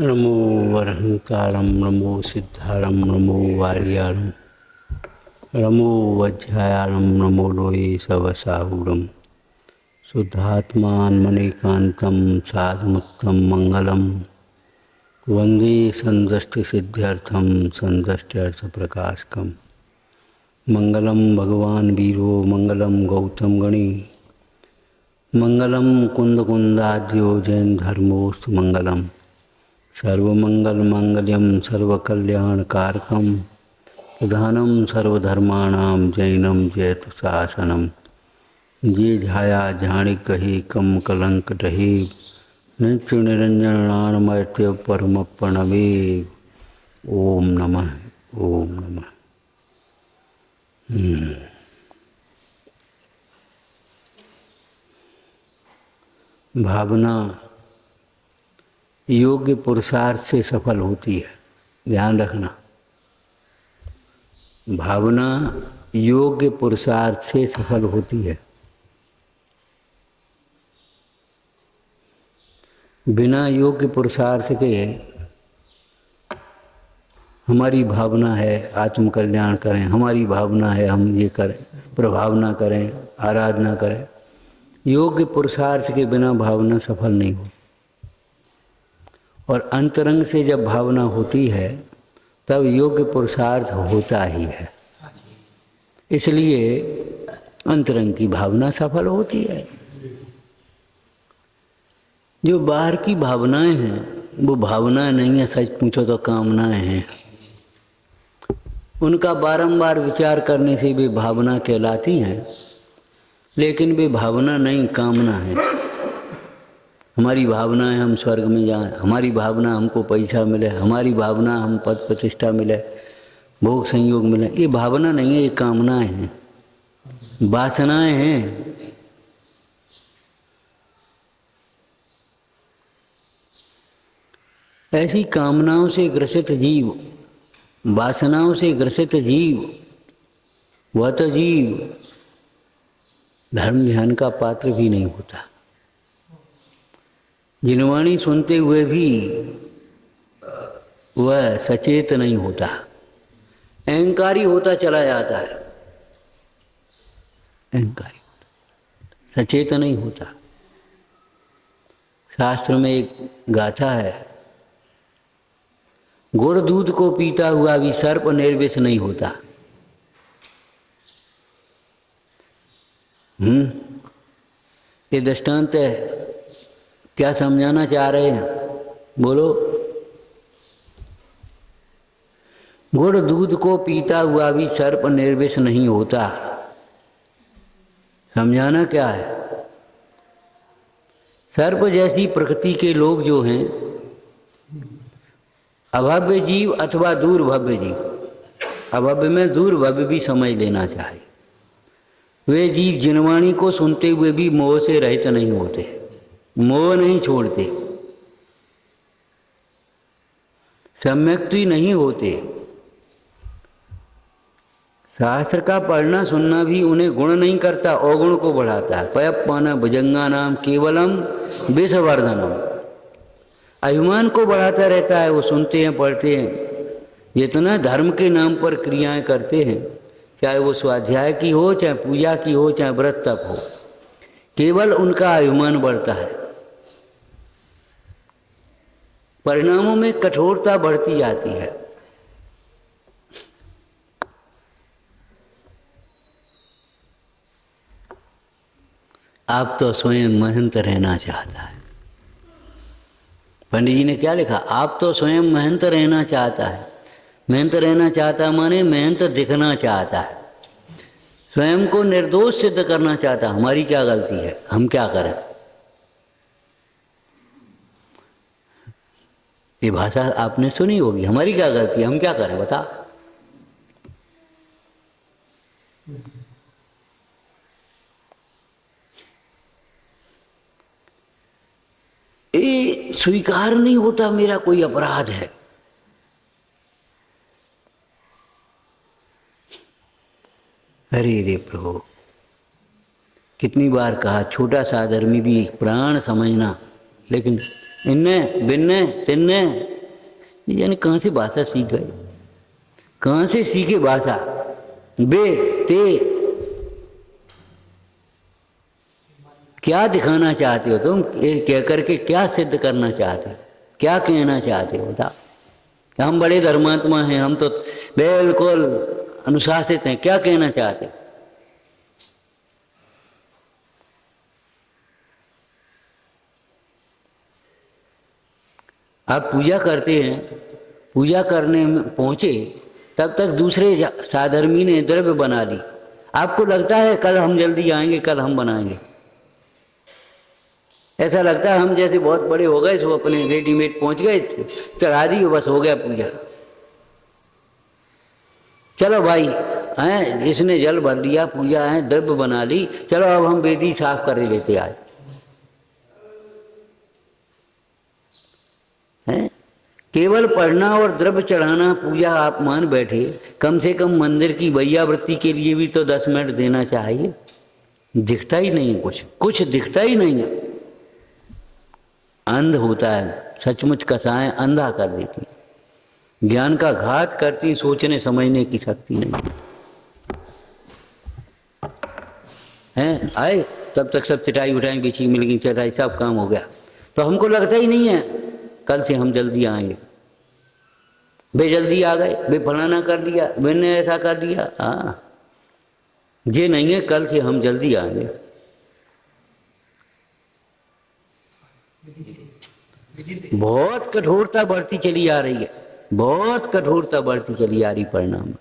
नमो वरहंकारं नमो सिद्धारं नमो वार्यारं नमो वज्रायारं नमो लोये सवसाहुरं शुद्धात्मान्मनेकान्तं साधुमुत्तम मंगलम वंदे संदृष्टिसिद्ध्यर्थं संदृष्ट्यर्थप्रकाशकं मंगलम भगवान वीरो मंगलम गौतम गणी मंगलम कुंदकुंदाद्यो जैन धर्मोस्तु मंगलम सर्वमंगल मांगल्यम सर्वकल्याणकारकम प्रधानम सर्वधर्माणां जैनम जयत शासनम जे झाया झाणिक कही कम कलंक रहे नित्य निरंजन नाणमैत्य परम प्रणवे। ओम नमः ओम नमः। भावना योग्य पुरुषार्थ से सफल होती है, ध्यान रखना। भावना योग्य पुरुषार्थ से सफल होती है। बिना योग्य पुरुषार्थ के हमारी भावना है आत्म कल्याण करें, हमारी भावना है हम ये करें, प्रभावना करें, आराधना करें, योग्य पुरुषार्थ के बिना भावना सफल नहीं हो। और अंतरंग से जब भावना होती है तब योग्य पुरुषार्थ होता ही है। इसलिए अंतरंग की भावना सफल होती है। जो बाहर की भावनाएं हैं वो भावना नहीं है, सच पूछो तो कामनाएं हैं। उनका बारंबार विचार करने से वे भावना कहलाती हैं, लेकिन वे भावना नहीं, कामना है। हमारी भावना है हम स्वर्ग में जाएं, हमारी भावना हमको पैसा मिले, हमारी भावना हम पद प्रतिष्ठा मिले, भोग संयोग मिले। ये भावना नहीं है, ये कामनाएं हैं, वासनाएं हैं। ऐसी कामनाओं से ग्रसित जीव, वासनाओं से ग्रसित जीव, वह तो जीव धर्म ध्यान का पात्र भी नहीं होता। जिनवाणी सुनते हुए भी वह सचेत नहीं होता, अहंकारी होता चला जाता है। अहंकारी सचेत नहीं होता। शास्त्र में एक गाथा है, गुड़ दूध को पीता हुआ भी सर्प निर्विष नहीं होता। ये दृष्टांत है, क्या समझाना चाह रहे हैं बोलो? गुड़ दूध को पीता हुआ भी सर्प निर्विष नहीं होता। समझाना क्या है? सर्प जैसी प्रकृति के लोग जो हैं, अभव्य जीव अथवा दूरभव्य जीव, अभव्य में दूरभव्य भी समझ लेना चाहिए। वे जीव जिनवाणी को सुनते हुए भी मोह से रहित नहीं होते, मोह नहीं छोड़ते, सम्यक्ति नहीं होते। शास्त्र का पढ़ना सुनना भी उन्हें गुण नहीं करता, अवगुण को बढ़ाता है। पयप्पान भुजंगा नाम केवलम विषवर्धनम, अभिमान को बढ़ाता रहता है। वो सुनते हैं, पढ़ते हैं, जितना धर्म के नाम पर क्रियाएं करते हैं, चाहे वो स्वाध्याय की हो, चाहे पूजा की हो, चाहे व्रत तप हो, केवल उनका अभिमान बढ़ता है। परिणामों में कठोरता बढ़ती जाती है। आप तो स्वयं महंत रहना चाहता है। पंडित जी ने क्या लिखा? आप तो स्वयं महंत रहना चाहता है। महंत रहना चाहता माने महंत दिखना चाहता है, स्वयं को निर्दोष सिद्ध करना चाहता। हमारी क्या गलती है, हम क्या करें? ये भाषा आपने सुनी होगी, हमारी क्या गलती है, हम क्या करें बता। ये स्वीकार नहीं होता मेरा कोई अपराध है। अरे रे प्रभु, कितनी बार कहा, छोटा सा धर्मी भी प्राण समझना, लेकिन इन्ने बिन्ने तिन्ने यानी कहाँ से भाषा सीख गए, कहाँ से सीखे भाषा? बे ते क्या दिखाना चाहते हो तुम? ये कह करके क्या सिद्ध करना चाहते हो, क्या कहना चाहते हो? बताओ। हम बड़े धर्मात्मा हैं, हम तो बिल्कुल अनुशासित हैं, क्या कहना चाहते हो? आप पूजा करते हैं, पूजा करने में पहुंचे तब तक दूसरे साधर्मी ने द्रव्य बना ली। आपको लगता है कल हम जल्दी आएंगे, कल हम बनाएंगे, ऐसा लगता है हम जैसे बहुत बड़े हो गए, सो अपने रेडीमेड पहुंच गए, चढ़ा दी, बस हो गया पूजा। चलो भाई हैं, इसने जल भर लिया, पूजा है, द्रव्य बना ली, चलो अब हम वेदी साफ कर लेते आज। हैं केवल पढ़ना और द्रव्य चढ़ाना पूजा आप मान बैठे, कम से कम मंदिर की वैयावृत्ति के लिए भी तो 10 मिनट देना चाहिए। दिखता ही नहीं है, कुछ दिखता ही नहीं है। अंध होता है, सचमुच कसाएं अंधा कर देती, ज्ञान का घात करती, सोचने समझने की शक्ति नहीं है। आए तब तक सब चटाई उठाई बिछी, मिल गई चटाई, सब काम हो गया, तो हमको लगता ही नहीं है कल से हम जल्दी आएंगे। बे जल्दी आ गए, बे फलाना कर दिया, मैंने ऐसा कर दिया। हाँ, ये नहीं है कल से हम जल्दी आएंगे। बहुत कठोरता बढ़ती चली आ रही है, बहुत कठोरता बढ़ती चली आ रही परिणाम।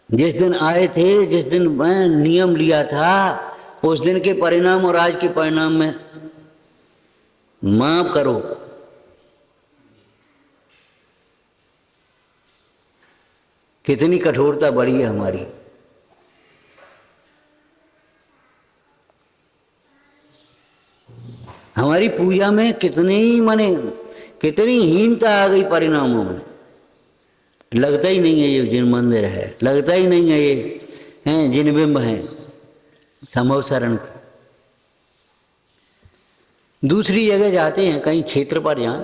जिस दिन आए थे, जिस दिन मैं नियम लिया था, उस दिन के परिणाम और आज के परिणाम में माफ करो, कितनी कठोरता बढ़ी है हमारी। हमारी पूजा में कितनी हीनता आ गई परिणामों में। लगता ही नहीं है ये जिन मंदिर है, लगता ही नहीं है ये हैं जिन बिंब हैं संभव शरण। दूसरी जगह जाते हैं कहीं क्षेत्र पर जाएं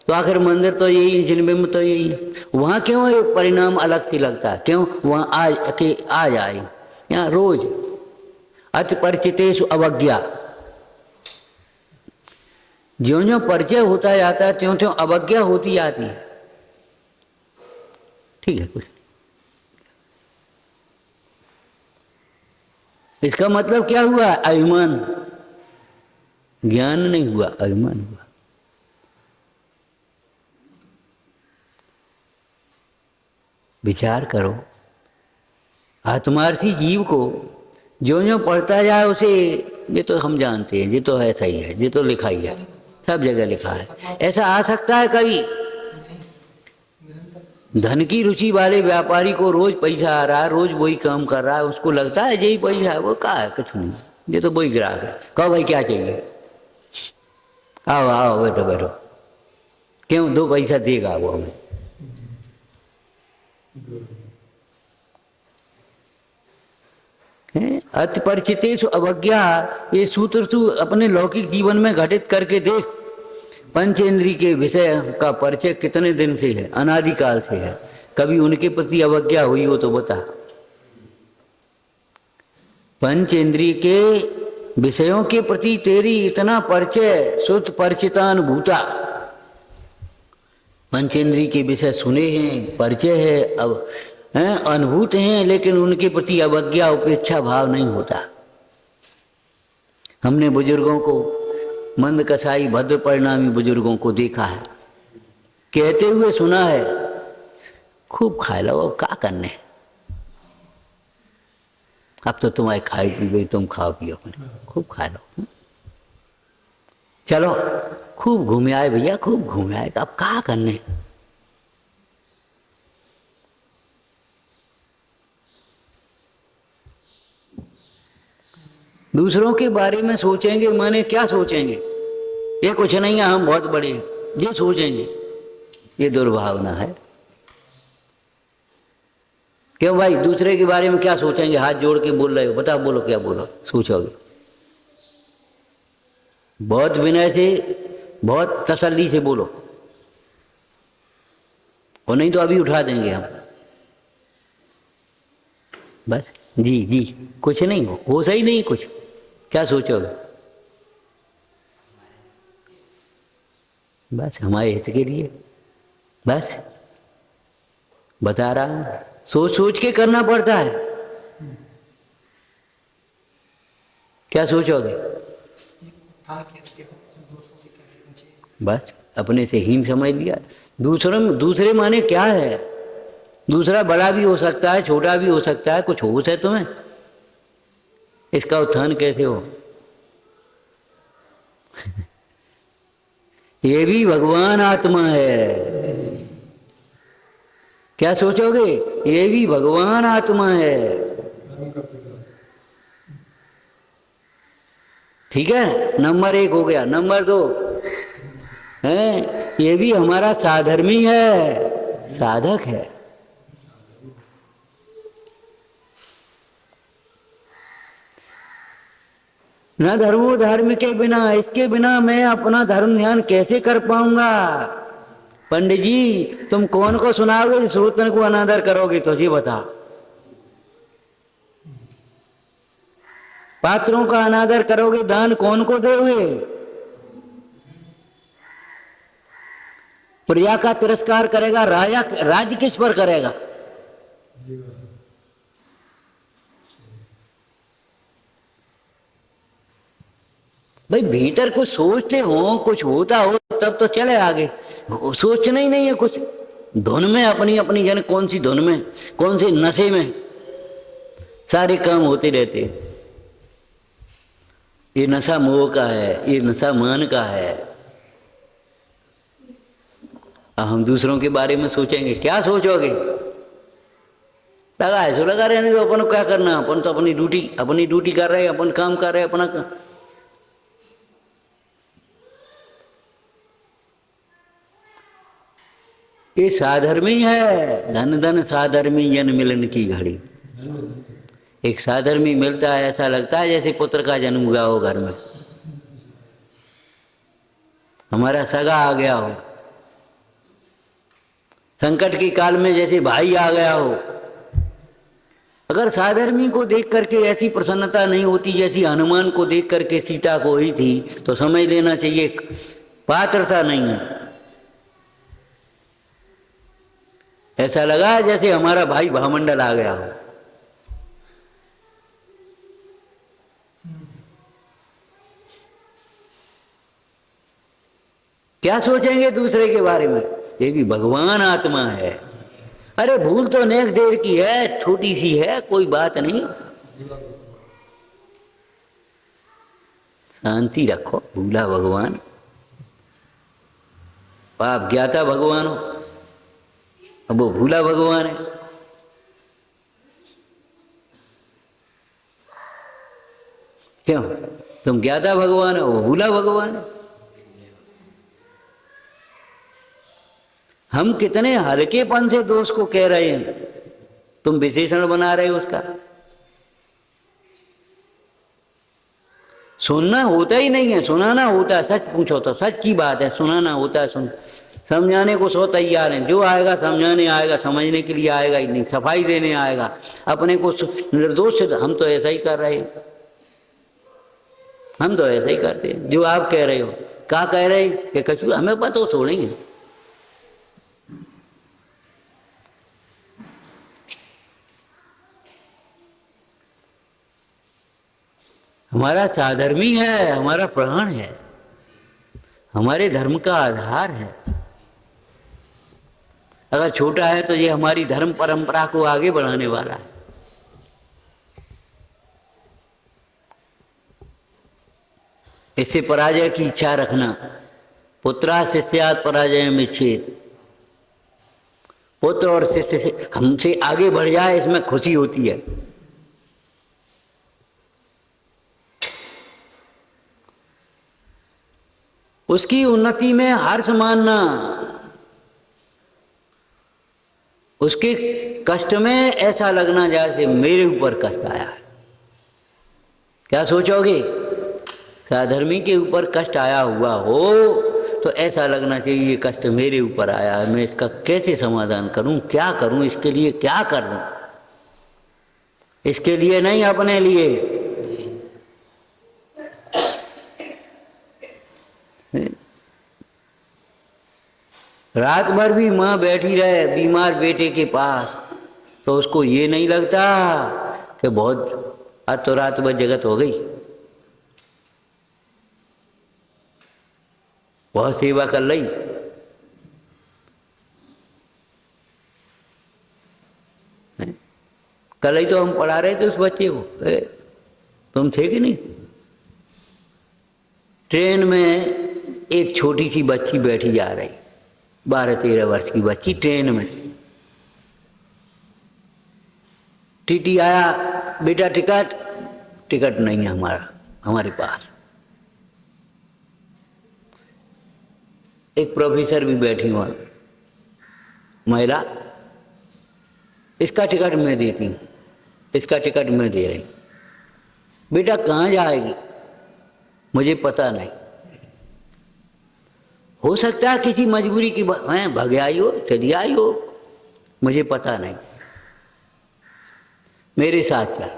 तो आखिर मंदिर तो यही, जिन बिंब तो यही, वहाँ क्यों एक परिणाम अलग से लगता है? क्यों? वहाँ आ जाए यहाँ रोज अति परिचितेषु अवज्ञा, ज्यों ज्यों परिचय होता जाता है त्यों त्यों अवज्ञा होती जाती है। ठीक है, कुछ इसका मतलब क्या हुआ? अभिमान, ज्ञान नहीं हुआ, अभिमान हुआ। विचार करो, आत्मार्थी जीव को जो जो पढ़ता जाए उसे, ये तो हम जानते हैं, ये तो ऐसा ही है, ये तो लिखा ही है, सब जगह लिखा है। ऐसा आ सकता है कभी? धन की रुचि वाले व्यापारी को रोज पैसा आ रहा है, रोज वही काम कर रहा है, उसको लगता है यही पैसा है, वो कहा है कुछ नहीं, ये तो वही ग्राहक है। कहो भाई क्या चाहिए? आओ आओ बैठो बैठो। क्यों? 2 पैसा देगा वो हमें। अति परिचितेषु अवज्ञा, ये सूत्र तू अपने लौकिक जीवन में घटित करके देख। पंचेंद्रिय के विषय का परिचय कितने दिन से है? अनादिकाल से है। कभी उनके प्रति अवज्ञा हुई हो तो बता। पंचेंद्रिय के विषयों के प्रति तेरी इतना परिचय, शुद्ध परिचितानुभूता। पंचेंद्रिय के विषय सुने हैं, परिचय है, अब अनुभूत हैं, लेकिन उनके प्रति अवज्ञा, उपेक्षा भाव नहीं होता। हमने बुजुर्गों को, मंद कसाई भद्र परिणामी बुजुर्गों को देखा है, कहते हुए सुना है, खूब खा लो, अब क्या करने, अब तो तुम्हारे खाई पी गई, तुम खाओ पियो, खूब खा लो, चलो खूब घूमे आए भैया, खूब घूमे आए, अब क्या करने। दूसरों के बारे में सोचेंगे, माने क्या सोचेंगे? ये कुछ नहीं है, हम बहुत बड़े, ये सोचेंगे, ये दुर्भावना है। क्यों भाई? दूसरे के बारे में क्या सोचेंगे? हाथ जोड़ के बोल रहे हो, बताओ, बोलो क्या बोलो, सोचोगे? बहुत विनय से, बहुत तसल्ली से बोलो, और नहीं तो अभी उठा देंगे हम। बस जी जी, कुछ नहीं हो सही नहीं कुछ। क्या सोचोगे? बस हमारे हित के लिए, बस बता रहा हूं, सोच सोच के करना पड़ता है। क्या सोचोगे? बस अपने से हीन समझ लिया। दूसरे माने क्या है? दूसरा बड़ा भी हो सकता है, छोटा भी हो सकता है। कुछ होश है तुम्हें? इसका उत्थान कैसे हो? ये भी भगवान आत्मा है। क्या सोचोगे? ये भी भगवान आत्मा है। ठीक है, नंबर 1 हो गया। नंबर 2 है, ये भी हमारा साधर्मी है, साधक है। न धर्मो धर्म के बिना, इसके बिना मैं अपना धर्म ध्यान कैसे कर पाऊंगा? पंडित जी, तुम कौन को सुनाओगे? श्रोतन को अनादर करोगे तो जी बता। पात्रों का अनादर करोगे, दान कौन को दोगे? प्रजा का तिरस्कार करेगा, राज्य किस पर करेगा? भाई भीतर कुछ सोचते हो, कुछ होता हो तब तो चले आगे। सोचना ही नहीं है कुछ। धुन में अपनी अपनी, जन कौन सी धुन में, कौन से नशे में सारे काम होते रहते। ये नशा मोह का है, ये नशा मान का है। हम दूसरों के बारे में सोचेंगे। क्या सोचोगे? लगा है तो लगा रहने दो, अपन क्या करना? अपन तो अपनी ड्यूटी कर रहे हैं, अपन काम कर रहे हैं अपना। ये साधर्मी है। धन धन साधर्मी जन मिलन की घड़ी। एक साधर्मी मिलता है, ऐसा लगता है जैसे पुत्र का जन्म हुआ हो घर में, हमारा सगा आ गया हो। संकट के काल में जैसे भाई आ गया हो। अगर साधर्मी को देख करके ऐसी प्रसन्नता नहीं होती जैसी हनुमान को देख करके सीता को हुई थी, तो समझ लेना चाहिए पात्रता नहीं है। ऐसा लगा जैसे हमारा भाई भामंडल आ गया हो। क्या सोचेंगे दूसरे के बारे में? ये भी भगवान आत्मा है। अरे भूल तो नेक देर की है, छोटी सी है, कोई बात नहीं। शांति रखो। भूला भगवान, पाप ज्ञाता भगवान हो, अब वो भूला भगवान है। क्यों? तुम ज्ञाता भगवान हो, वो भूला भगवान है। हम कितने हल्केपन से दोष को कह रहे हैं, तुम विशेषण बना रहे हो उसका। सुनना होता ही नहीं है, सुनाना होता है। सच पूछो तो सच की बात है, सुनाना होता है। समझाने को सो तैयार हैं। जो आएगा समझाने आएगा, समझने के लिए आएगा ही नहीं, सफाई देने आएगा। अपने को निर्दोष, हम तो ऐसा ही कर रहे हैं। हम तो ऐसा ही करते हैं जो आप कह रहे हो। क्या कह रहे हैं कि कचू हमें पता हो छोड़ेंगे। हमारा साधर्मी है, हमारा प्राण है, हमारे धर्म का आधार है। अगर छोटा है तो ये हमारी धर्म परंपरा को आगे बढ़ाने वाला है। इससे पराजय की इच्छा रखना। पुत्रा शिष्यात् पराजय में छेद। पुत्र और शिष्य से हमसे आगे बढ़ जाए, इसमें खुशी होती है। उसकी उन्नति में हर्ष मानना, उसके कष्ट में ऐसा लगना जैसे मेरे ऊपर कष्ट आया है। क्या सोचोगे? साधर्मी के ऊपर कष्ट आया हुआ हो तो ऐसा लगना चाहिए ये कष्ट मेरे ऊपर आया है, मैं इसका कैसे समाधान करूं, क्या करूं, इसके लिए क्या कर दूं, इसके लिए नहीं अपने लिए। रात भर भी माँ बैठी रहे बीमार बेटे के पास तो उसको ये नहीं लगता कि बहुत आज तो रात भर जगत हो गई, बहुत सेवा कर ली। कल ही तो हम पढ़ा रहे थे उस बच्चे को, तुम थे कि नहीं, ट्रेन में एक छोटी सी बच्ची बैठी जा रही, 12-13 वर्ष की बच्ची ट्रेन में। टीटी आया, बेटा टिकट, टिकट नहीं है हमारे पास। एक प्रोफेसर भी बैठी वहां, महिला, इसका टिकट मैं देती हूँ, इसका टिकट मैं दे रही। बेटा कहाँ जाएगी, मुझे पता नहीं, हो सकता है किसी मजबूरी की मैं भाग आई हो, चली आई हो, मुझे पता नहीं, मेरे साथ चल,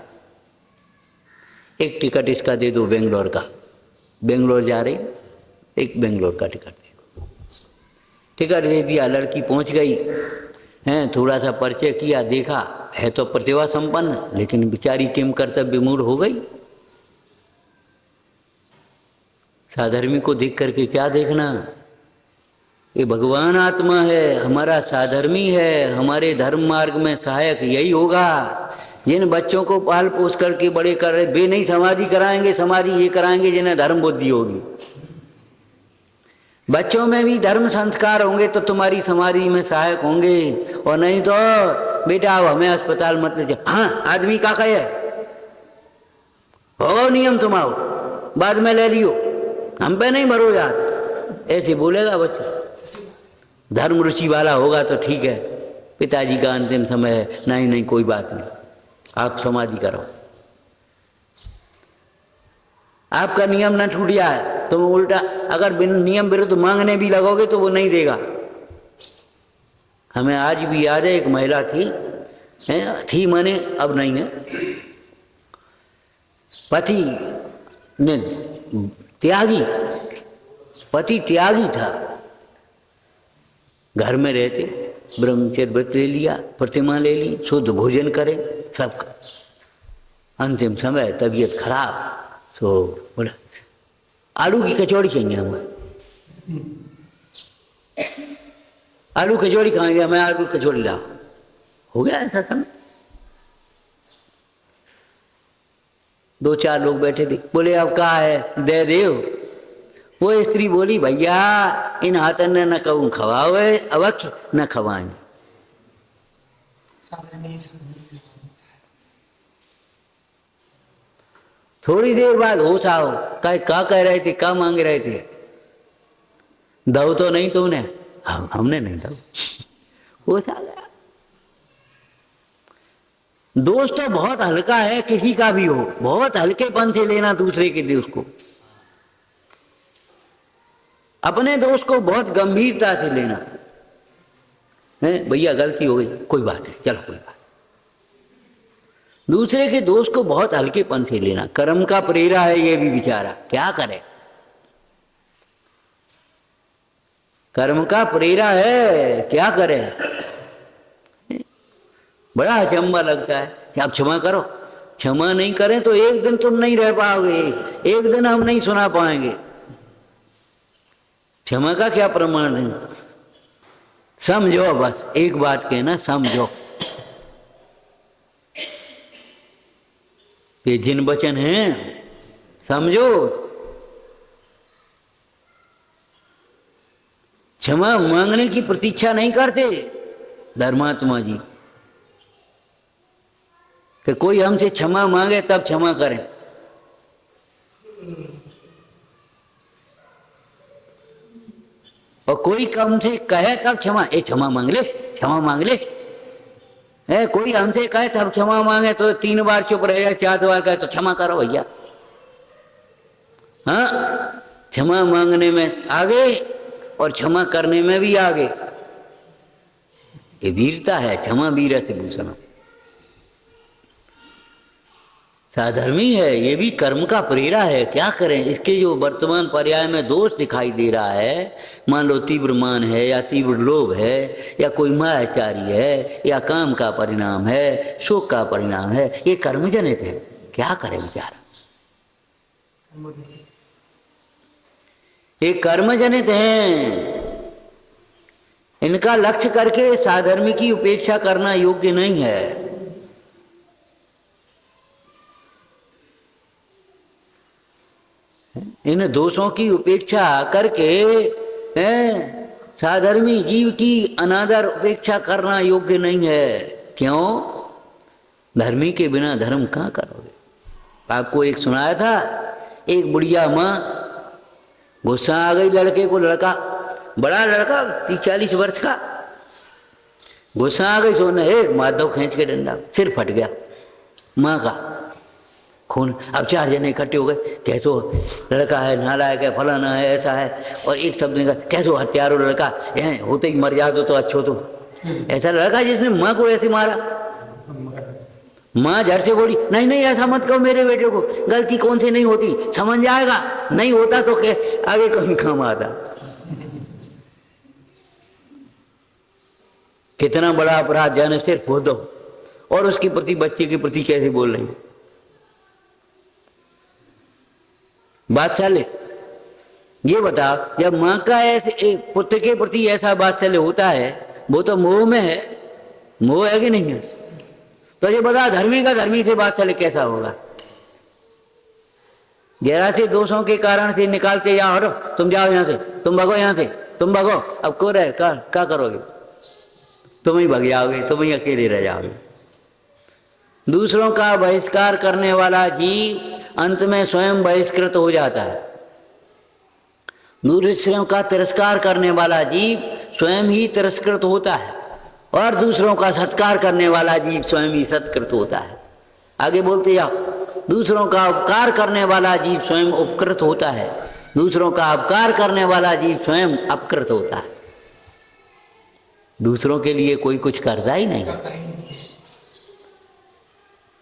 एक टिकट इसका दे दो बेंगलोर का, बेंगलोर जा रही, एक बेंगलोर का टिकट दे दो। टिकट दे दिया, लड़की पहुंच गई हैं, थोड़ा सा परिचय किया, देखा है तो प्रतिभा संपन्न, लेकिन बेचारी किम कर्तव्य मूढ़ हो गई। साधर्मी को देख करके क्या देखना, ये भगवान आत्मा है, हमारा साधर्मी है, हमारे धर्म मार्ग में सहायक यही होगा। जिन बच्चों को पाल पोस करके बड़े कर रहे, वे नहीं समाधि कराएंगे, समाधि ये कराएंगे जिन्हें धर्म बुद्धि होगी। बच्चों में भी धर्म संस्कार होंगे तो तुम्हारी समाधि में सहायक होंगे, और नहीं तो बेटा अब हमें अस्पताल मत ले जाओ। हाँ आदमी का कहे हो नियम तुम आओ, बाद में ले लियो, हम पे नहीं भरो यार, ऐसे बोलेगा बच्चा। धर्म रुचि वाला होगा तो ठीक है, पिताजी का अंतिम समय है, नहीं नहीं कोई बात नहीं, आप समाधि करो। आपका नियम न टूट जाए, तुम उल्टा अगर नियम विरुद्ध मांगने भी लगोगे तो वो नहीं देगा। हमें आज भी याद है, एक महिला थी माने अब नहीं है, पति ने त्यागी, पति त्यागी था, घर में रहते, ब्रह्मचर्य व्रत ले लिया, प्रतिमा ले ली, शुद्ध भोजन करे, सब अंतिम समय तबीयत खराब, तो बोला आलू की कचौड़ी चाहिए हमें, आलू कचौड़ी खाएंगे, मैं आलू कचौड़ी लाओ। हो गया ऐसा समय, 2-4 लोग बैठे थे, बोले अब कहा है दे देव। वो स्त्री बोली भैया इन हाथन ने न कहूँ खवावे अवक्ष न खवाएं। थोड़ी देर बाद होश आओ, कह रहे थे, क्या मांग रहे थे, दो तो नहीं तुमने, हमने नहीं दो, होश आ गया। दोष तो बहुत हल्का है, किसी का भी हो, बहुत हल्केपन से लेना दूसरे के दोष को, अपने दोष को बहुत गंभीरता से लेना है। भैया गलती हो गई, कोई बात नहीं, चलो कोई बात। दूसरे के दोष को बहुत हल्केपन से लेना, कर्म का प्रेरा है ये भी बेचारा, क्या करे, कर्म का प्रेरा है, क्या करे। बड़ा अचंबा लगता है कि आप क्षमा करो, क्षमा नहीं करें तो एक दिन तुम नहीं रह पाओगे, एक दिन हम नहीं सुना पाएंगे। क्षमा का क्या प्रमाण है, समझो, बस एक बात कहना, समझो ये जिन वचन हैं समझो। क्षमा मांगने की प्रतीक्षा नहीं करते धर्मात्मा जी कि कोई हमसे क्षमा मांगे तब क्षमा करें। और कोई हमसे कहे तब क्षमा, क्षमा मांग ले, क्षमा मांग ले। कोई हमसे कहे तब क्षमा मांगे तो 3 बार चुप रहेगा, 4 बार कहे तो क्षमा करो भैया। हाँ, क्षमा मांगने में आगे और क्षमा करने में भी आगे। ये वीरता है, क्षमा वीरस्य भूषणम। साधर्मी है, ये भी कर्म का प्रेरा है। क्या करें, इसके जो वर्तमान पर्याय में दोष दिखाई दे रहा है, मान लो तीव्र मान है या तीव्र लोभ है या कोई मायाचारी है या काम का परिणाम है, शोक का परिणाम है, ये कर्म जनित है। क्या करें बेचारा, ये कर्म जनित हैं। इनका लक्ष्य करके साधर्मी की उपेक्षा करना योग्य नहीं है। इन दोषों की उपेक्षा करके साधर्मी जीव की अनादर उपेक्षा करना योग्य नहीं है। क्यों? धर्मी के बिना धर्म कहाँ करोगे। आपको एक सुनाया था, एक बुढ़िया माँ, गुस्सा आ गई लड़के को, लड़का बड़ा लड़का 30-40 वर्ष का, गुस्सा आ गई, सोने हे माधव खींच के डंडा, सिर फट गया माँ का, खून। अब 4 जने इकट्ठे हो गए, कैसो लड़का है, नालायक है, फलाना है, ऐसा है, और एक शब्द निकल, कैसो हत्यारो लड़का है, होते ही मर जा तो अच्छो तो। ऐसा लड़का जिसने माँ को ऐसे मारा। माँ झट से बोली, नहीं नहीं ऐसा मत कहो मेरे बेटे को, गलती कौन से नहीं होती, समझ जाएगा, नहीं होता तो आगे कहीं काम आता। कितना बड़ा अपराध, जाने सिर्फ हो दो, और उसके प्रति, बच्चे के प्रति कैसे बोल रही। वात्सल्य, ये बताओ, जब माँ का ऐसे पुत्र के प्रति ऐसा वात्सल्य होता है, वो तो मोह में है। मोह है कि नहीं है? तो ये बता, धर्मी का धर्मी से वात्सल्य कैसा होगा। जरा से दोषों के कारण से निकालते जाओ, हटो तुम जाओ यहाँ से, तुम भगो यहाँ से, तुम भगो, अब को रहे क्या करोगे, तुम ही भग जाओगे, तुम ही अकेले रह जाओगे। दूसरों का बहिष्कार करने वाला जीव अंत में स्वयं बहिष्कृत हो जाता है। दूसरों का तिरस्कार करने वाला जीव स्वयं ही तिरस्कृत होता है, और दूसरों का सत्कार करने वाला जीव स्वयं ही सत्कृत होता है। आगे बोलते जाओ, दूसरों का उपकार करने वाला जीव स्वयं उपकृत होता है, दूसरों का अपकार करने वाला जीव स्वयं अपकृत होता है। दूसरों के लिए कोई कुछ करता ही नहीं।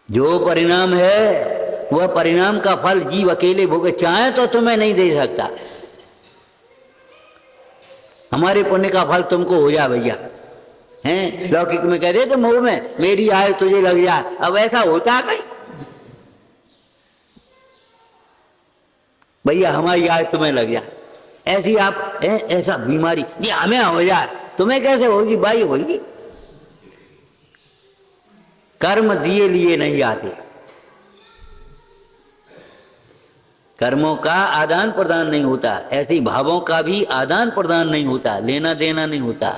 जो परिणाम है वह परिणाम का फल जीव अकेले भोगे, चाहे तो तुम्हें नहीं दे सकता। हमारे पुण्य का फल तुमको हो जा भैया, हैं? लौकिक में कह रहे थे मोह में, मेरी आय तुझे लग जाए। अब ऐसा होता कहीं, भैया हमारी आय तुम्हें लग जाए, ऐसी आप ऐसा बीमारी ये हमें हो जाए, तुम्हें कैसे होगी भाई, होगी। कर्म दिए लिए नहीं आते, कर्मों का आदान प्रदान नहीं होता, ऐसे भावों का भी आदान प्रदान नहीं होता, लेना देना नहीं होता।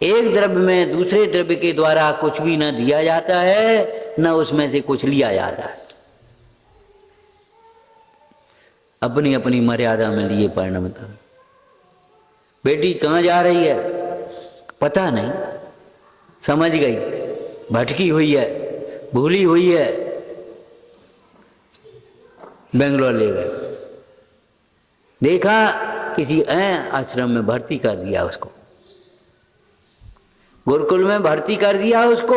एक द्रव्य में दूसरे द्रव्य के द्वारा कुछ भी न दिया जाता है, न उसमें से कुछ लिया जाता है। अपनी अपनी मर्यादा में लिए परिणमता। बेटी कहाँ जा रही है पता नहीं, समझ गई, भटकी हुई है, भूली हुई है, बेंगलोर ले गए, देखा किसी आश्रम में भर्ती कर दिया उसको, गुरुकुल में भर्ती कर दिया उसको।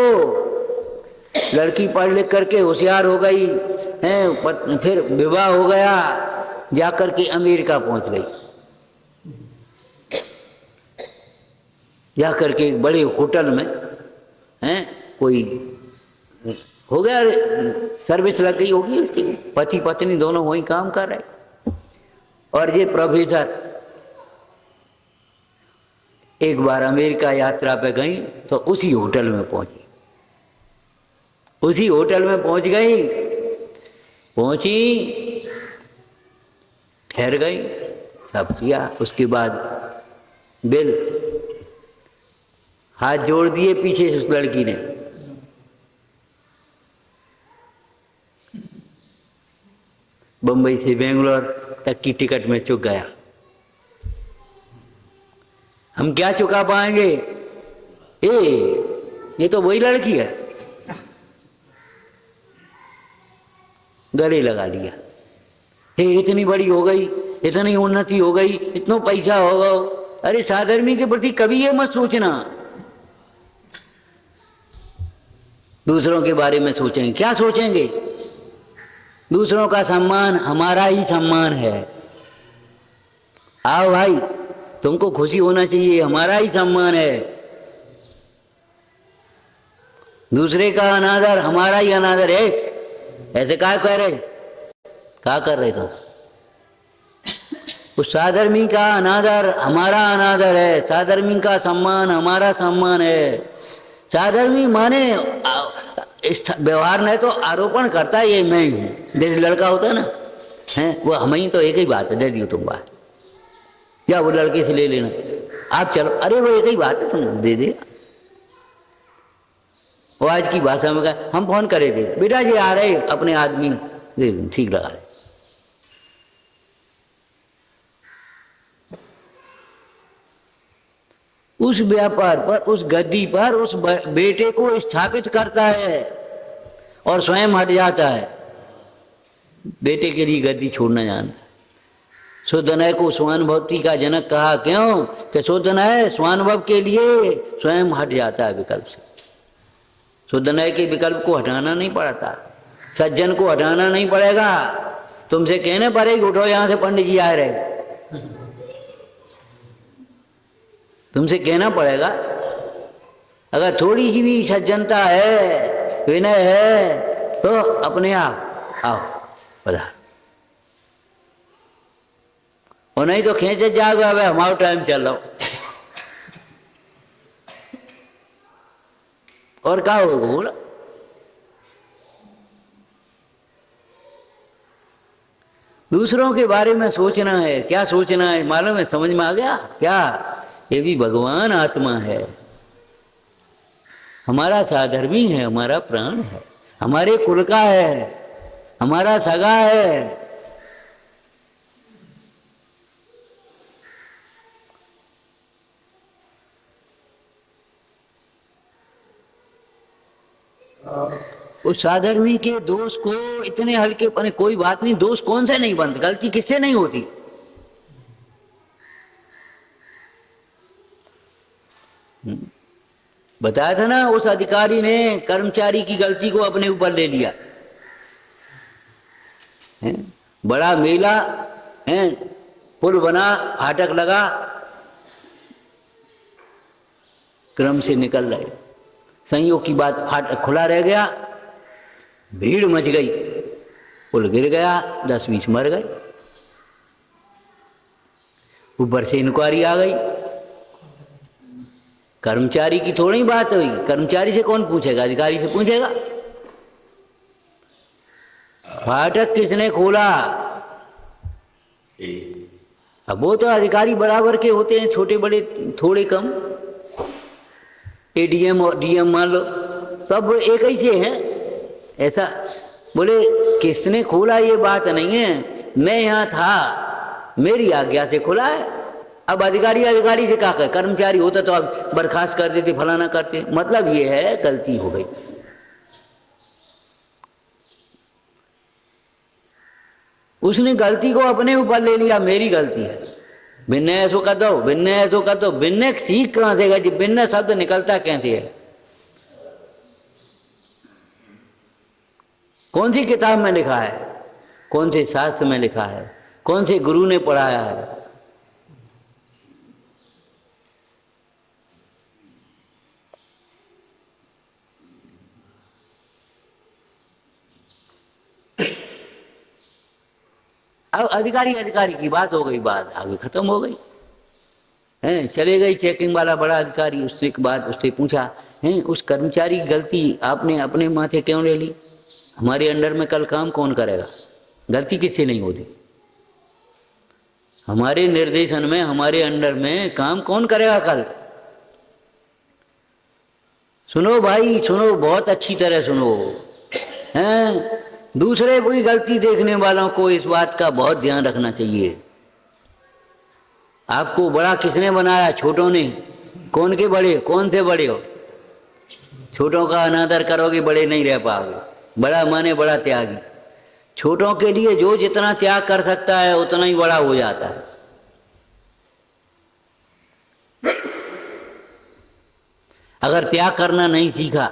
लड़की पढ़ लिख करके होशियार हो गई है, फिर विवाह हो गया, जाकर के अमेरिका पहुंच गई, जाकर के एक बड़े होटल में कोई हो गया, सर्विस लग गई होगी उसकी, पति पत्नी दोनों वहीं काम कर रहे। और ये प्रोफेसर एक बार अमेरिका यात्रा पे गई तो उसी होटल में पहुंची, उसी होटल में पहुंच गई, पहुंची, ठहर गई, सब किया। उसके बाद बिल हाथ जोड़ दिए पीछे से उस लड़की ने, बंबई से बेंगलोर तक की टिकट में चुक गया। हम क्या चुका पाएंगे, ये तो वही लड़की है। गले लगा लिया, इतनी बड़ी हो गई, इतनी उन्नति हो गई, इतना पैसा होगा, अरे साधर्मी के प्रति कभी ये मत सोचना दूसरों के बारे में सोचेंगे, क्या सोचेंगे? दूसरों का सम्मान हमारा ही सम्मान है। आओ भाई, तुमको खुशी होना चाहिए, हमारा ही सम्मान है। दूसरे का अनादर हमारा ही अनादर है। ऐसे क्या कह रहे, क्या कर रहे तुम? उस साधर्मी का अनादर हमारा अनादर है, साधर्मी का सम्मान हमारा सम्मान है। साधर्मी माने इस व्यवहार में तो आरोपण करता है ये मैं ही हूं। जैसे लड़का होता है ना, है वो हम ही, तो एक ही बात है, दे दियो तुम बात, या वो लड़के से ले लेना, आप चलो, अरे वो एक ही बात है, तुम दे दे। वो आज की भाषा में कहा, हम फोन करे थे, बेटा जी आ रहे अपने आदमी, दे दो, ठीक लगा रहे। उस व्यापार पर, उस गद्दी पर उस बेटे को स्थापित करता है और स्वयं हट जाता है। बेटे के लिए गद्दी छोड़ना जानता है। शुद्धनय को स्वानुभक्ति का जनक कहा, क्यों कि शुद्धनय स्वानुभव के लिए स्वयं हट जाता है विकल्प से। शुद्धनय के विकल्प को हटाना नहीं पड़ता, सज्जन को हटाना नहीं पड़ेगा। तुमसे कहने पड़ेगी उठो यहां से, पंडित जी आ रहे, तुमसे कहना पड़ेगा। अगर थोड़ी सी भी सज्जनता है, विनय है, तो अपने आप आओ पधार, और नहीं तो खींचे जाओगे, अब हमारा टाइम चल रहा और क्या होगा बोला। दूसरों के बारे में सोचना है, क्या सोचना है मालूम है? समझ में आ गया क्या? ये भी भगवान आत्मा है, हमारा साधर्मी है, हमारा प्राण है, हमारे कुल का है, हमारा सगा है। उस साधर्मी के दोष को इतने हल्के पने, कोई बात नहीं, दोष कौन से नहीं बनते, गलती किससे नहीं होती। बताया था ना, उस अधिकारी ने कर्मचारी की गलती को अपने ऊपर ले लिया है? बड़ा मेला है, पुल बना, फाटक लगा, क्रम से निकल रहे, संयोग की बात फाटक खुला रह गया, भीड़ मच गई, पुल गिर गया, 10-20 मर गए। ऊपर से इंक्वायरी आ गई। कर्मचारी की थोड़ी बात हुई, कर्मचारी से कौन पूछेगा, अधिकारी से पूछेगा। फाटक किसने खोला? अब वो तो अधिकारी बराबर के होते हैं, छोटे बड़े थोड़े कम, एडीएम और डीएम मान लो, सब एक ही से हैं। ऐसा बोले किसने खोला ये बात नहीं है, मैं यहाँ था, मेरी आज्ञा से खुला है। अब अधिकारी से क्या करे, कर्मचारी होता तो अब बर्खास्त कर देते, फलाना करते। मतलब ये है गलती हो गई। उसने गलती को अपने ऊपर ले लिया, मेरी गलती है, भिन्न ऐसो कर दो, भिन्न ऐसो कर दो। भिन्न ठीक कहां से जी, भिन्न शब्द निकलता कैसे है? कौन सी किताब में लिखा है, कौन से शास्त्र में लिखा है, कौन से गुरु ने पढ़ाया है? अब अधिकारी की बात हो गई, बात आगे खत्म हो गई है। चले गई चेकिंग वाला बड़ा अधिकारी, उससे एक बात उससे पूछा है, उस कर्मचारी की गलती आपने अपने माथे क्यों ले ली? हमारे अंडर में कल काम कौन करेगा? गलती किससे नहीं होती? हमारे निर्देशन में, हमारे अंडर में काम कौन करेगा कल? सुनो भाई, सुनो, बहुत अच्छी तरह सुनो हैं। दूसरे कोई गलती देखने वालों को इस बात का बहुत ध्यान रखना चाहिए। आपको बड़ा किसने बनाया? छोटों ने। कौन के बड़े? कौन से बड़े हो? छोटों का अनादर करोगे, बड़े नहीं रह पाओगे। बड़ा माने बड़ा त्यागी। छोटों के लिए जो जितना त्याग कर सकता है उतना ही बड़ा हो जाता है। अगर त्याग करना नहीं सीखा,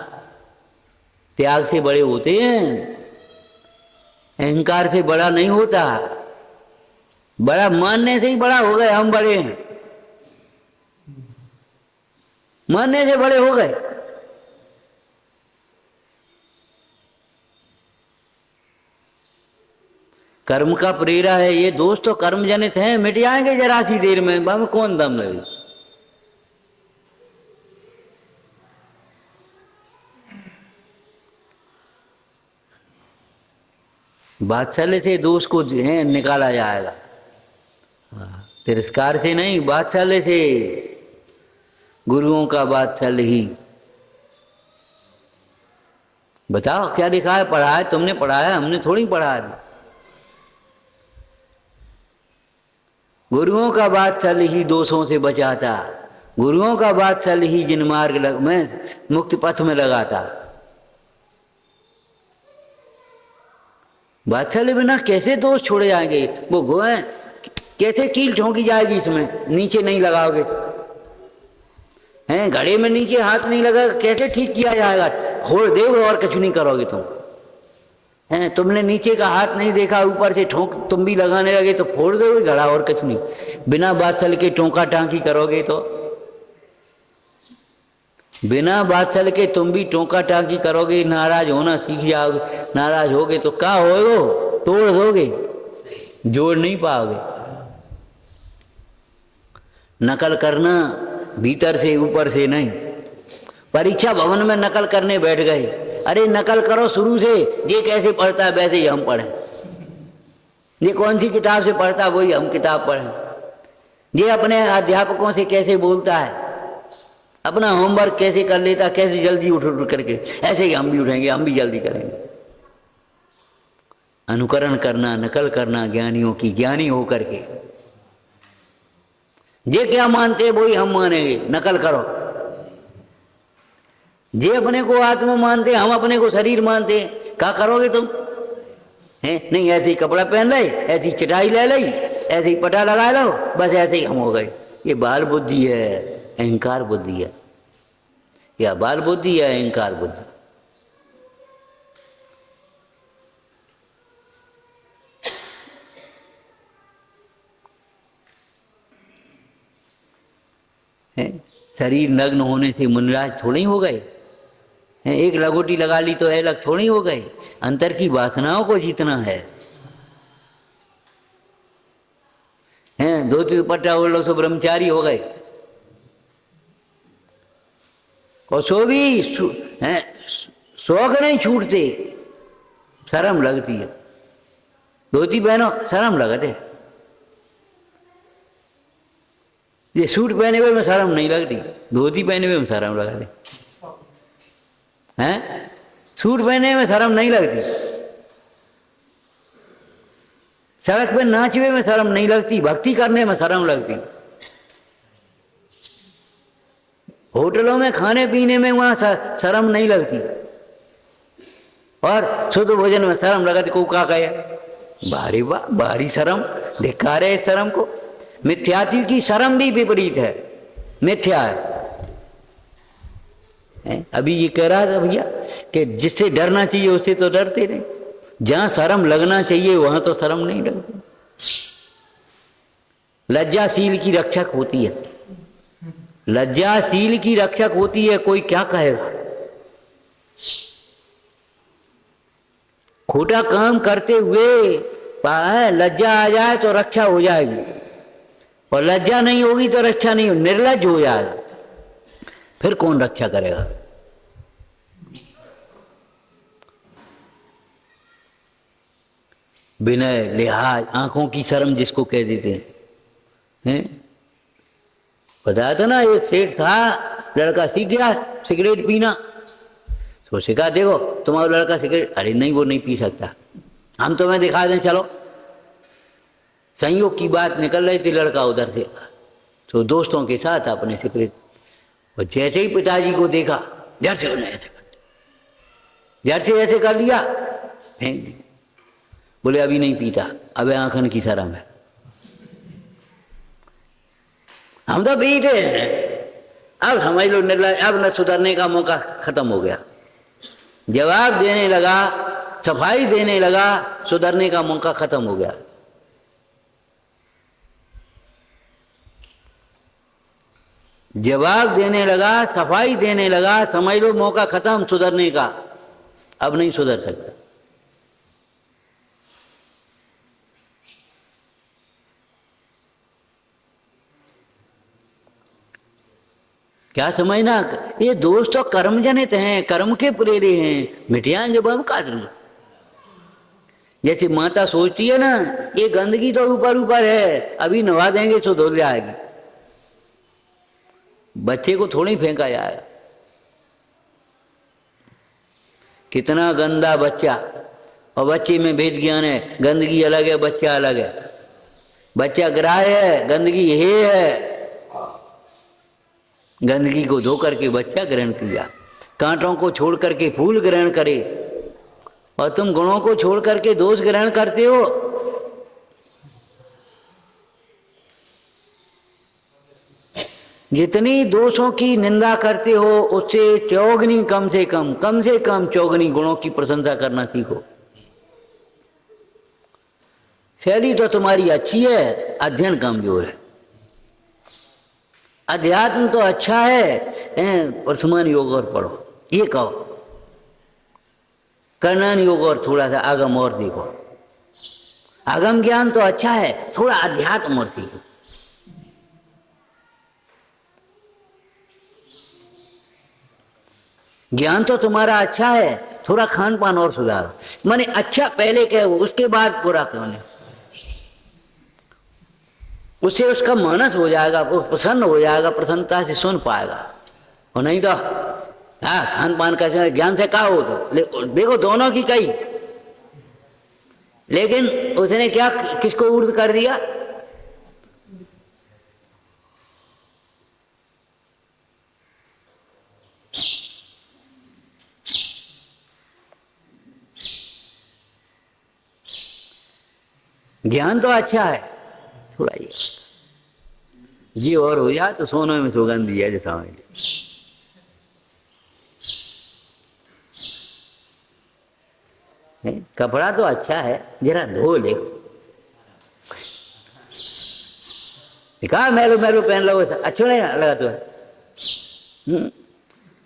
त्याग से बड़े होते हैं, अहंकार से बड़ा नहीं होता। बड़ा मानने से ही बड़ा हो गए, हम बड़े हैं, मानने से बड़े हो गए। कर्म का प्रेरा है, ये दोष तो कर्म जनित हैं, मिट जाएंगे जरा सी देर में, हम कौन दम लगे। बात्सल्य से दोष को है निकाला जाएगा, तिरस्कार से नहीं, बात्सल्य से। गुरुओं का बात्सल्य ही। बताओ क्या लिखा है? पढ़ा है तुमने, पढ़ा है हमने थोड़ी पढ़ा है। गुरुओं का बात्सल्य ही दोषों से बचाता, गुरुओं का बात्सल्य ही जिन मार्ग में मुक्ति पथ में लगाता। बात्सल्य बिना कैसे दोष छोड़े जाएंगे? वो गोए कैसे कील ठोंकी जाएगी इसमें, नीचे नहीं लगाओगे हैं, घड़े में नीचे हाथ नहीं लगा कैसे ठीक किया जाएगा? खोल देओगे और कुछ नहीं करोगे तुम हैं। तुमने नीचे का हाथ नहीं देखा, ऊपर से ठोंक तुम भी लगाने लगे तो फोड़ दोगे घड़ा और कुछ नहीं। बिना बात्सल्य के टोंका टांकी करोगे तो, बिना बात्सल्य के तुम भी टोंका टांकी करोगे, नाराज होना सीख जाओगे। नाराज होगे तो क्या होगा? तोड़ दोगे, जोड़ नहीं पाओगे। नकल करना भीतर से ऊपर से नहीं। परीक्षा भवन में नकल करने बैठ गए, अरे नकल करो शुरू से, ये कैसे पढ़ता है वैसे ही हम पढ़ें, ये कौन सी किताब से पढ़ता है वही हम किताब पढ़ें, ये अपने अध्यापकों से कैसे बोलता है, अपना होमवर्क कैसे कर लेता, कैसे जल्दी उठ करके, ऐसे ही हम भी उठेंगे, हम भी जल्दी करेंगे। अनुकरण करना, नकल करना ज्ञानियों की, ज्ञानी होकर के ये क्या मानते हैं वही हम मानेंगे, नकल करो। जे अपने को आत्मा मानते, हम अपने को शरीर मानते, क्या करोगे तुम हैं? नहीं, ऐसे ही कपड़ा पहन ले, ऐसी चटाई ले ली, ऐसे ही पटा लगा लो, बस ऐसे ही हम हो गए। ये बाल बुद्धि है, अहंकार बुद्धि है। या बाल बुद्धि है, अहंकार बुद्धि। शरीर नग्न होने से मुनिराज थोड़े ही हो गए हैं। एक लगोटी लगा ली तो अलग थोड़ी हो गए। अंतर की वासनाओं को जीतना है। हैं धोती दुपट्टा ओढ़ लो तो ब्रह्मचारी हो गए, और सो भी हैं शौक नहीं छूटते, शर्म लगती है। धोती पहनो शर्म लगते, ये सूट पहने हुए में शर्म नहीं लगती, धोती पहने हुए में शर्म लगती हैं। सूट पहने में शर्म नहीं लगती, सड़क पे नाचने में शर्म नहीं लगती, भक्ति करने में शर्म लगती, होटलों में खाने पीने में वहां शर्म नहीं लगती, और शुद्ध भोजन में शर्म लगती। को क्या कहे? भारी वाह, भारी शर्म, धिक्कार है इस शर्म को। मिथ्यात्व की शर्म भी विपरीत है, मिथ्या है। अभी ये कह रहा था भैया कि जिससे डरना चाहिए उससे तो डरते नहीं, जहां शर्म लगना चाहिए वहां तो शर्म नहीं लगती। लज्जाशील की रक्षक होती है, लज्जाशील की रक्षक होती है। कोई क्या कहेगा? खोटा काम करते हुए लज्जा आ जाए तो रक्षा हो जाएगी, और लज्जा नहीं होगी तो रक्षा नहीं होगी, निर्लज्ज हो जाएगा, फिर कौन रक्षा करेगा? विनय, लिहाज, आंखों की शर्म जिसको कह देते हैं। बताया था ना, एक सेठ था, लड़का सीख गया सिगरेट पीना, तो सिखा देखो तुम्हारा लड़का सिगरेट, अरे नहीं वो नहीं पी सकता, हम तुम्हें दिखा दें चलो। संयोग की बात निकल रही थी, लड़का उधर से तो दोस्तों के साथ अपने सिगरेट, और जैसे ही पिताजी को देखा जड़ से उन्हें ऐसे कर, जड़ से ऐसे कर लिया, फेंक दी। बोले अभी नहीं पीता, अबे आंखन की शर्म है, हम तो पीते हैं। अब समझ लो निर्लज, अब न सुधरने का मौका खत्म हो गया। जवाब देने लगा, सफाई देने लगा, सुधरने का मौका खत्म हो गया। जवाब देने लगा, सफाई देने लगा, समझ लो मौका खत्म सुधरने का, अब नहीं सुधर सकता। क्या समझना, ये दोष तो कर्म जनित हैं, कर्म के प्रेरे हैं, मिट जाएंगे बम का। जैसे माता सोचती है ना, ये गंदगी तो ऊपर ऊपर है, अभी नवा देंगे तो धुल जाएगी। बच्चे को थोड़ी फेंका जाएगा। कितना गंदा बच्चा, और बच्चे में भेद ज्ञान है, गंदगी अलग है, बच्चा अलग है। बच्चा ग्राह्य है, गंदगी हे है। गंदगी को धो करके बच्चा ग्रहण किया, कांटों को छोड़ करके फूल ग्रहण करे, और तुम गुणों को छोड़ करके दोष ग्रहण करते हो। जितनी दोषों की निंदा करते हो उससे चौगनी, कम से कम चौगनी गुणों की प्रशंसा करना सीखो। शैली तो तुम्हारी अच्छी है, अध्ययन कमजोर है। अध्यात्म तो अच्छा है, वर्तमान योग और पढ़ो, ये कहो। कर्णन योग और थोड़ा सा आगम और देखो। आगम ज्ञान तो अच्छा है, थोड़ा अध्यात्म और सीखो। ज्ञान तो तुम्हारा अच्छा है, थोड़ा खान पान और सुधारो। माने अच्छा पहले कहो, उसके बाद पूरा क्यों नहीं। उससे उसका मानस हो जाएगा, वो प्रसन्न हो जाएगा, प्रसन्नता से सुन पाएगा। और नहीं तो हाँ, खान पान का ज्ञान से कहा हो तो देखो दोनों की कही, लेकिन उसने क्या किसको उर्द कर दिया। ज्ञान तो अच्छा है, थोड़ा ये और हो जाए तो सोने में सुगंध है, जैसा समझ लीजिए। कपड़ा तो अच्छा है, जरा धो ले। कहा मैलो मैलो पहन लो, अच्छा नहीं लगा तो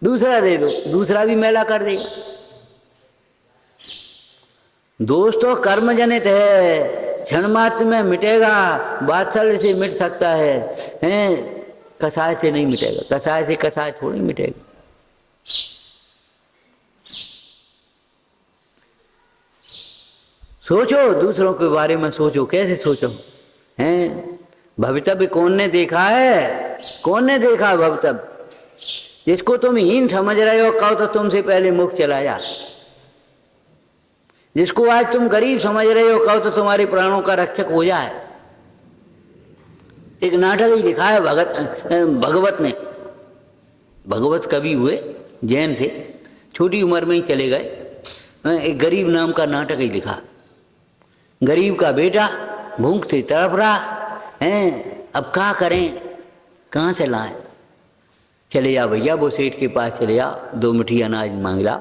दूसरा दे दो, दूसरा भी मैला कर देगा। दोष तो कर्म जनित है, क्षण मात्र में मिटेगा। बात्सल्य से मिट सकता है, कसाय से नहीं मिटेगा। कसाय से कसाय थोड़ी मिटेगा। सोचो, दूसरों के बारे में सोचो, कैसे सोचो। हैं भवितव्य कौन ने देखा है, कौन ने देखा भवितव्य। जिसको तुम हीन समझ रहे हो, कहो तो तुमसे पहले मुख चला जा। जिसको आज तुम गरीब समझ रहे हो, कहो तो तुम्हारे प्राणों का रक्षक हो जाए। एक नाटक ही लिखा है भगवत ने। भगवत कवि हुए, जैन थे, छोटी उम्र में ही चले गए। एक गरीब नाम का नाटक ही लिखा। गरीब का बेटा भूख से तड़प रहा है, अब क्या करें, कहाँ से लाएं। चले जा भैया, वो सेठ के पास चले जा, 2 मुट्ठी अनाज मांग ला।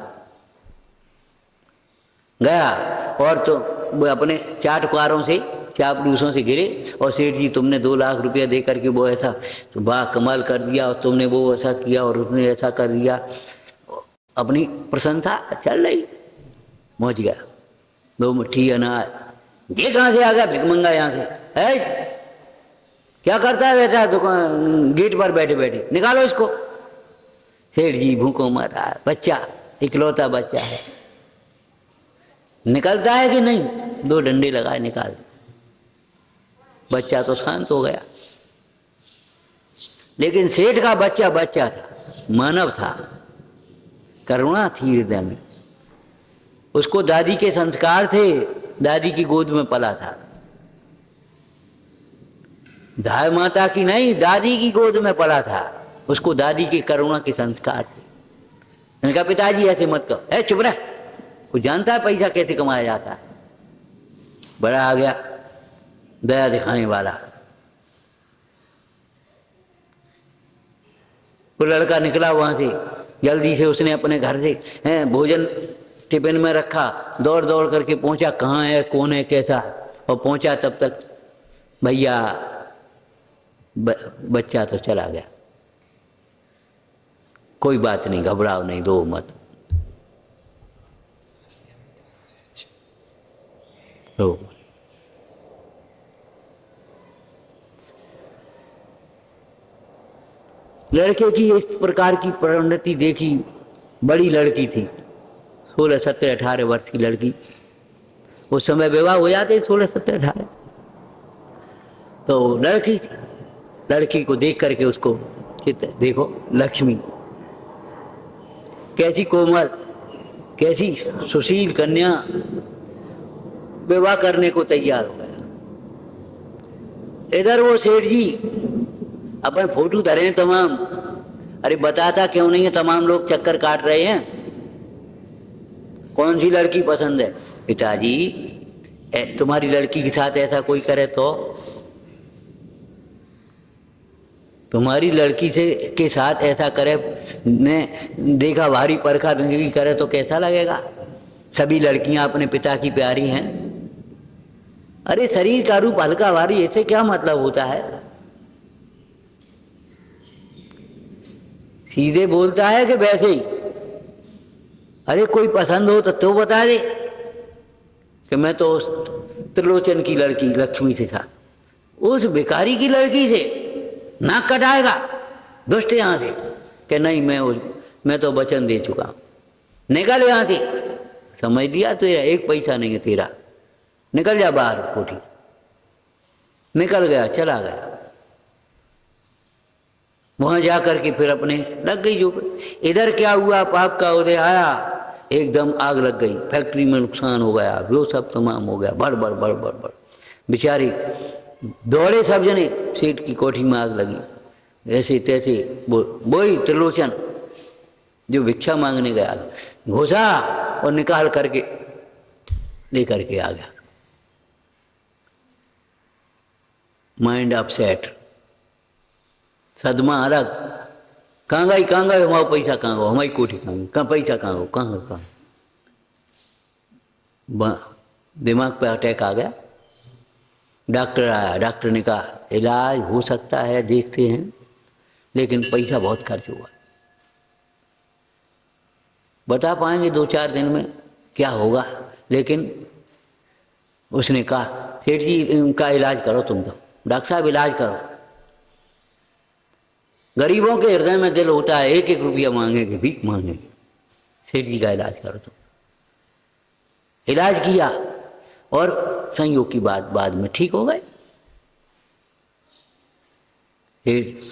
गया और तो वो अपने चाटकारों से, चापलूसों से घिरे, और सेठ जी तुमने 2 लाख रुपया दे करके वो ऐसा तो वाह कमाल कर दिया, और तुमने वो ऐसा किया और उसने ऐसा कर दिया। अपनी प्रशंसा चल रही, पहुँच गया। 2 मुट्ठी अनाज, ये कहाँ से आ गया भिखमंगा यहाँ से, है क्या करता है बेटा दुकान गेट पर बैठे बैठे, निकालो इसको। सेठ जी भूखों मर रहा है, बच्चा इकलौता बच्चा है, निकलता है कि नहीं, 2 डंडे लगाए निकाल दिए। बच्चा तो शांत हो गया। लेकिन सेठ का बच्चा बच्चा था, मानव था, करुणा थी हृदय में। उसको दादी के संस्कार थे, दादी की गोद में पला था। दाई माता की नहीं, दादी की गोद में पला था। उसको दादी की करुणा के संस्कार थे। मैंने कहा पिताजी ऐसे मत करो, है चुप रह, कुछ जानता है पैसा कैसे कमाया जाता है। बड़ा आ गया दया दिखाने वाला। वो लड़का निकला वहाँ से, जल्दी से उसने अपने घर से भोजन टिफिन में रखा, दौड़ दौड़ करके पहुंचा, कहाँ है, कौन है, कैसा, और पहुंचा तब तक भैया बच्चा तो चला गया। कोई बात नहीं, घबराओ नहीं, दो मत, रो। लड़के की इस प्रकार की प्रवृत्ति देखी, बड़ी लड़की थी, 16, 17, 18 वर्ष की लड़की। उस समय विवाह हो जाते 16, 17, 18। तो लड़की को देख करके उसको देखो, लक्ष्मी कैसी कोमल, कैसी सुशील कन्या, विवाह करने को तैयार हो गया। इधर वो सेठ जी अपन फोटो धरे हैं तमाम, अरे बताता क्यों नहीं है, तमाम लोग चक्कर काट रहे हैं, कौन सी लड़की पसंद है। पिताजी तुम्हारी लड़की के साथ ऐसा कोई करे तो, तुम्हारी लड़की से के साथ ऐसा करे, ने देखा भारी परखा जिंदगी करे तो कैसा लगेगा। सभी लड़कियां अपने पिता की प्यारी हैं। अरे शरीर का रूप हल्का भारी, ऐसे क्या मतलब होता है। सीधे बोलता है कि वैसे ही, अरे कोई पसंद हो तो बता दे कि मैं तो उस त्रिलोचन की लड़की लक्ष्मी से था, उस भिखारी की लड़की से नाक कटाएगा, दुष्ट यहां से, कि नहीं मैं तो वचन दे चुका हूं, निकल यहां से। समझ लिया, तेरा एक पैसा नहीं है तेरा, निकल जा बाहर कोठी। निकल गया, चला गया। वहां जाकर के फिर अपने लग गई जो। इधर क्या हुआ, पाप का उदय आया, एकदम आग लग गई, फैक्ट्री में नुकसान हो गया, वो सब तमाम हो गया, बड़ बड़ बड़ बड़ बड़। बेचारे दौड़े सब जने, सेठ की कोठी में आग लगी। ऐसे तैसे वही त्रिलोचन जो भिक्षा मांगने गया, घुसा और निकाल करके लेकर के आ गया। माइंड अपसेट, सदमा अलग। कहाँ गई हमारा पैसा, कहाँ गो हमारी कोठी, कहाँ पैसा, कहाँ गो, कहाँ दिमाग पे अटैक आ गया। डॉक्टर आया, डॉक्टर ने कहा इलाज हो सकता है, देखते हैं, लेकिन पैसा बहुत खर्च हुआ, बता पाएंगे 2-4 दिन में क्या होगा। लेकिन उसने कहा सेठ जी इनका इलाज करो तुम, तो डॉक्टर साहब इलाज करो। गरीबों के हृदय में दिल होता है, 1-1 रुपया मांगेंगे, भीख मांगेंगे। सेठ जी का इलाज करो तुम। इलाज किया और संयोग की बात, बाद में ठीक हो गए।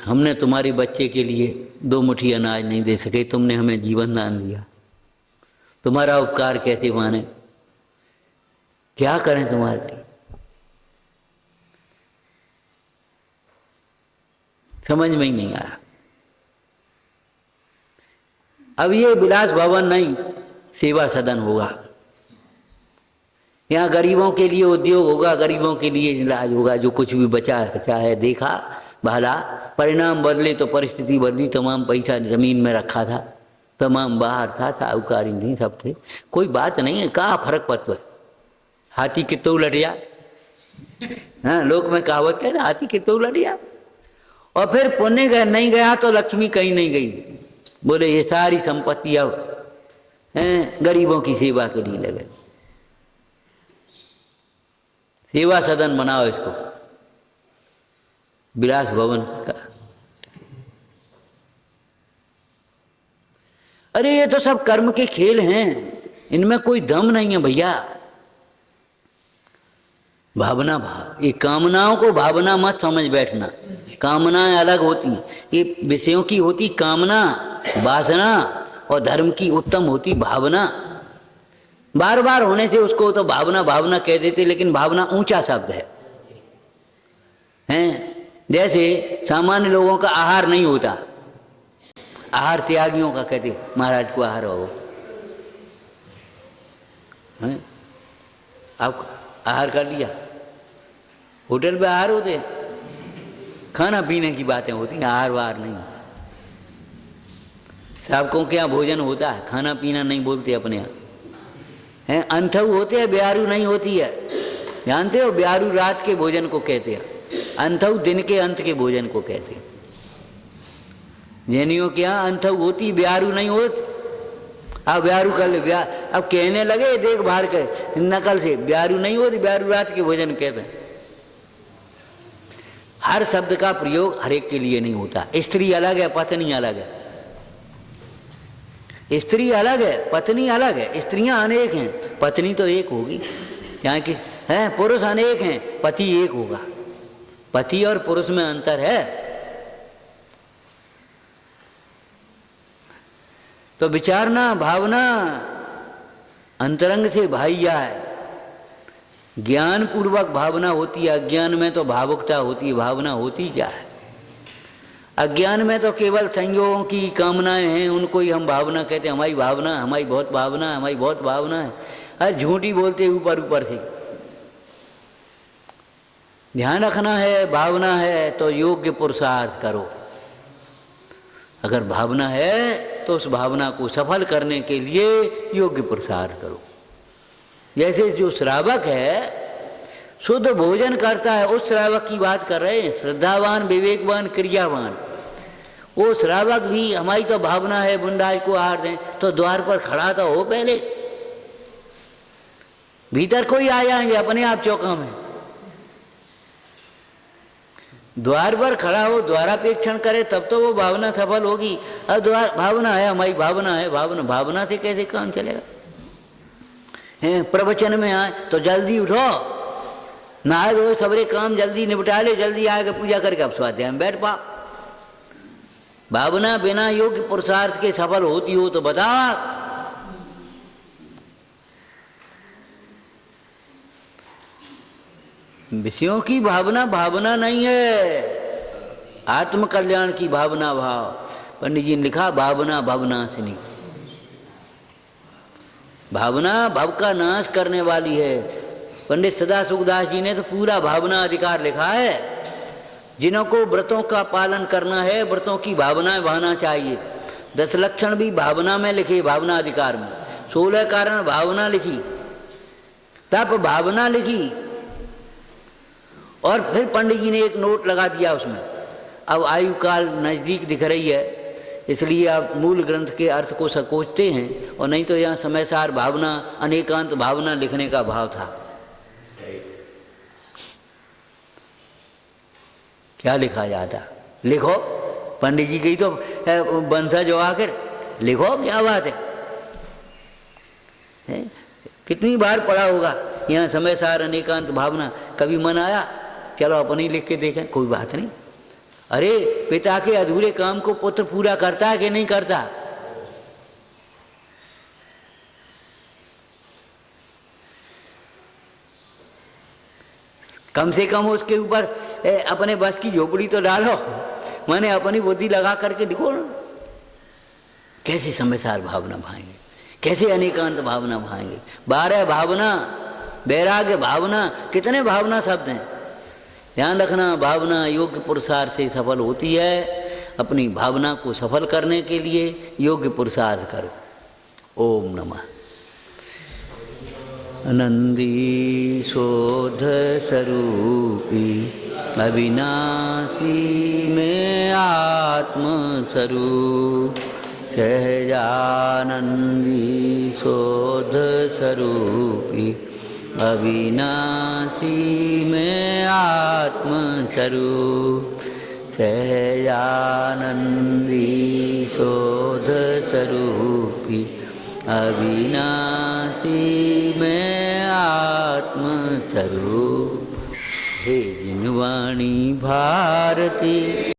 हमने तुम्हारे बच्चे के लिए 2 मुट्ठी अनाज नहीं दे सके, तुमने हमें जीवन दान दिया, तुम्हारा उपकार कैसे माने, क्या करें तुम्हारे लिए। समझ में ही नहीं आया। अब ये विलास भवन नहीं, सेवा सदन होगा। यहाँ गरीबों के लिए उद्योग होगा, गरीबों के लिए इलाज होगा। जो कुछ भी बचा है देखा भला, परिणाम बदले तो परिस्थिति बदली। तमाम पैसा जमीन में रखा था, तमाम बाहर था, साहूकारी नहीं सब थे। कोई बात नहीं है, कहाँ फर्क पड़ता है। हाथी कितो लड़िया, हाँ लोक में कहावत कहते हाथी कितो लड़िया। और फिर पुण्य नहीं गया तो लक्ष्मी कहीं नहीं गई। बोले ये सारी संपत्ति अब गरीबों की सेवा के लिए लगे। सेवा सदन बनाओ इसको, विलास भवन का। अरे ये तो सब कर्म के खेल हैं, इनमें कोई दम नहीं है भैया। भावना भाव, ये कामनाओं को भावना मत समझ बैठना। कामनाएं अलग होती हैं, ये विषयों की होती कामना वासना, और धर्म की उत्तम होती भावना। बार बार होने से उसको तो भावना भावना कह देते, लेकिन भावना ऊंचा शब्द है। हैं जैसे सामान्य लोगों का आहार नहीं होता, आहार त्यागियों का कहते, महाराज को आहार हो। आप आहार कर लिया, होटल पे आहार होते, खाना पीने की बातें होती, आहार वाहार नहीं। सबको क्या भोजन होता है, खाना पीना नहीं बोलते अपने यहाँ हैं। अंथऊ होते हैं, ब्यारू नहीं होती है। जानते हो, ब्यारू रात के भोजन को कहते हैं, अंथऊ दिन के अंत के भोजन को कहते हैं। जैनियों के यहाँ अंथऊ होती, ब्यारू नहीं होती। अब ब्यारू कर ले, अब कहने लगे देख बाहर के नकल से, ब्यारू नहीं होती, ब्यारू रात के भोजन कहते हैं। हर शब्द का प्रयोग हर एक के लिए नहीं होता। स्त्री अलग है, पत्नी अलग है। स्त्री अलग है, पत्नी अलग है। स्त्रियां अनेक हैं, पत्नी तो एक होगी। यहाँ की है, पुरुष अनेक हैं, पति एक होगा। पति और पुरुष में अंतर है। तो विचारना, भावना अंतरंग से भाइया है। ज्ञान पूर्वक भावना होती है, अज्ञान में तो भावुकता होती है। भावना होती क्या है? अज्ञान में तो केवल संयोगों की कामनाएं हैं, उनको ही हम भावना कहते हैं। हमारी भावना, हमारी बहुत भावना, हमारी बहुत भावना है। अरे झूठी बोलते ऊपर ऊपर से। ध्यान रखना है, भावना है तो योग्य पुरुषार्थ करो। अगर भावना है तो उस भावना को सफल करने के लिए योग्य पुरुषार्थ करो। जैसे जो श्रावक है शुद्ध भोजन करता है, उस श्रावक की बात कर रहे हैं। श्रद्धावान, विवेकवान, क्रियावान। वो श्रावक भी, हमारी तो भावना है बुंडाज को आहार दें, तो द्वार पर खड़ा तो हो पहले। भीतर कोई आ जाएंगे अपने आप चौका में। द्वार पर खड़ा हो, द्वारापेक्षण करे, तब तो वो भावना सफल होगी। अब द्वार भावना है, हमारी भावना है, भावना से कैसे काम चलेगा? प्रवचन में आए तो जल्दी उठो, नहाए धोए सबरे काम जल्दी निपटा ले, जल्दी आके पूजा करके अब स्वाध्याय में बैठ पा। भावना बिना योग्य पुरुषार्थ के सफल होती हो तो बता। विषयों की भावना भावना नहीं है, आत्म कल्याण की भावना भाव। पंडित जी ने लिखा, भावना भवनाशिनी। भावना भव का नाश करने वाली है। पंडित सदा सुखदास जी ने तो पूरा भावना अधिकार लिखा है। जिन्हों को व्रतों का पालन करना है, व्रतों की भावनाएं बहाना चाहिए। 10 लक्षण भी भावना में लिखे, भावना अधिकार में। 16 कारण भावना लिखी, तप भावना लिखी, और फिर पंडित जी ने एक नोट लगा दिया उसमें। अब आयु काल नज़दीक दिख रही है, इसलिए आप मूल ग्रंथ के अर्थ को संकोचते हैं, और नहीं तो यहाँ समय सार भावना, अनेकांत भावना लिखने का भाव था। क्या लिखा जाता? लिखो, पंडित जी की तो बंसा जो आकर लिखो, क्या बात है? कितनी बार पढ़ा होगा यहाँ समय सार अनेकांत भावना। कभी मन आया चलो अपनी लिख के देखें, कोई बात नहीं। अरे पिता के अधूरे काम को पुत्र पूरा करता है कि नहीं करता? कम से कम उसके ऊपर अपने बस की झोपड़ी तो डालो। मैंने अपनी बुद्धि लगा करके देखो कैसे समयसार भावना भाएंगे, कैसे अनेकांत भावना भाएंगे। 12 भावना, वैराग्य भावना, कितने भावना शब्द हैं। ध्यान रखना, भावना योग्य पुरुषार्थ से सफल होती है। अपनी भावना को सफल करने के लिए योग्य पुरुषार्थ करो। ओम नमः। आनंदी शोध स्वरूपी अविनाशी में आत्म स्वरूप, सहजानंदी शोध स्वरूपी अविनाशी में आत्म स्वरूप, सहजानंदी शोध स्वरूपी अविनाशी में आत्म स्वरूप। हे जिनवाणी भारती।